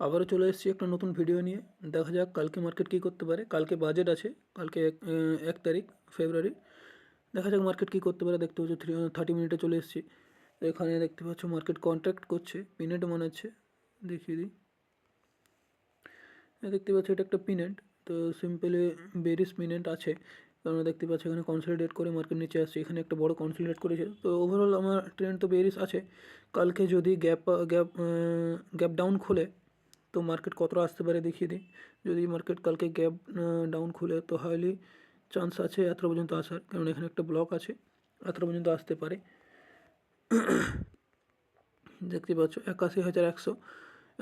আবারও চলে এসেছি একটা নতুন ভিডিও নিয়ে। দেখা যাক কালকে মার্কেট কী করতে পারে। কালকে বাজেট আছে, কালকে 1 তারিখ ফেব্রুয়ারি। দেখা যাক মার্কেট কী করতে পারে। দেখতে পাচ্ছ 30 মিনিটে চলে এসেছি। তো এখানে দেখতে পাচ্ছ মার্কেট কন্ট্রাক্ট করছে, পিনেট বানাচ্ছে। দেখিয়ে দিই, দেখতে পাচ্ছ এটা একটা পিনেট। তো সিম্পলি বেরিস পিনেট আছে, কারণ দেখতে পাচ্ছ এখানে কনসলিডেট করে মার্কেট নিচে আসছে। এখানে একটা বড় কনসলিডেট করেছে। তো ওভারঅল আমার ট্রেন্ড তো বেরিস আছে। কালকে যদি গ্যাপ গ্যাপ গ্যাপ ডাউন খোলে তো মার্কেট কতটা আসতে পারে দেখিয়ে দিই। যদি মার্কেট কালকে গ্যাপ ডাউন খুলে তো হাইলি চান্স আছে এত পর্যন্ত আসার, কারণ এখানে একটা ব্লক আছে, এত পর্যন্ত আসতে পারে। দেখতে পাচ্ছ 81,100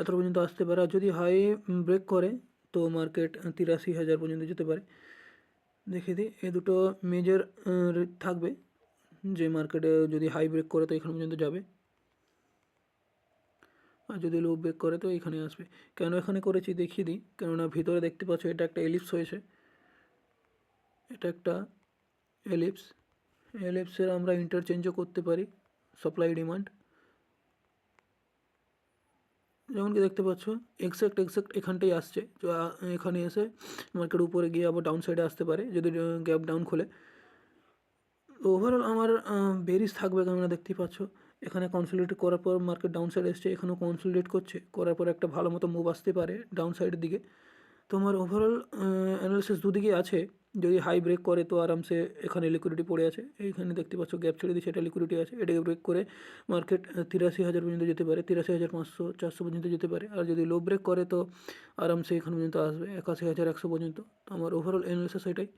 এত পর্যন্ত আসতে পারে। আর যদি হাই ব্রেক করে তো মার্কেট 83,000 পর্যন্ত যেতে পারে। দেখিয়ে দিই, এই দুটো মেজর থাকবে। যে মার্কেটে যদি হাই ব্রেক করে তো এখান পর্যন্ত যাবে, আর যদি লো ব্রেক করে তো এখানে আসবে। কেন এখানে করেছি দেখিয়ে দিই, কেননা ভিতরে দেখতে পাচ্ছ এটা একটা এলিপস হয়েছে। এটা একটা এলিপস, এলিপসের আমরা ইন্টারচেঞ্জও করতে পারি সাপ্লাই ডিমান্ড। যেমন কি দেখতে পাচ্ছ এক্সাক্ট এখানটাই আসছে। তো এখানে এসে মার্কেট উপরে গিয়ে আবার ডাউন সাইডে আসতে পারে যদি গ্যাপ ডাউন খোলে। তো ওভারঅল আমার বেরিস থাকবে, কেননা দেখতেই পাচ্ছ এখানে কনসলিডেট করার পর মার্কেট ডাউন সাইড এসছে, এখানেও কনসলিডেট করছে, করার পর একটা ভালো মতো মুভ আসতে পারে ডাউন সাইডের দিকে। তো আমার ওভারঅল অ্যানালিসিস দুদিকে আছে। যদি হাই ব্রেক করে তো আরামসে এখানে লিকুইডিটি পড়ে আছে, এইখানে দেখতে পাচ্ছ গ্যাপ ছেড়ে দিচ্ছে, এটা লিকুইডিটি আছে। এটাকে ব্রেক করে মার্কেট 83,000 পর্যন্ত যেতে পারে, 83,500 400 পর্যন্ত যেতে পারে। আর যদি লো ব্রেক করে তো আরামসে এখান পর্যন্ত আসবে 81,100 পর্যন্ত। তো আমার ওভারঅল অ্যানালিসিস এটাই।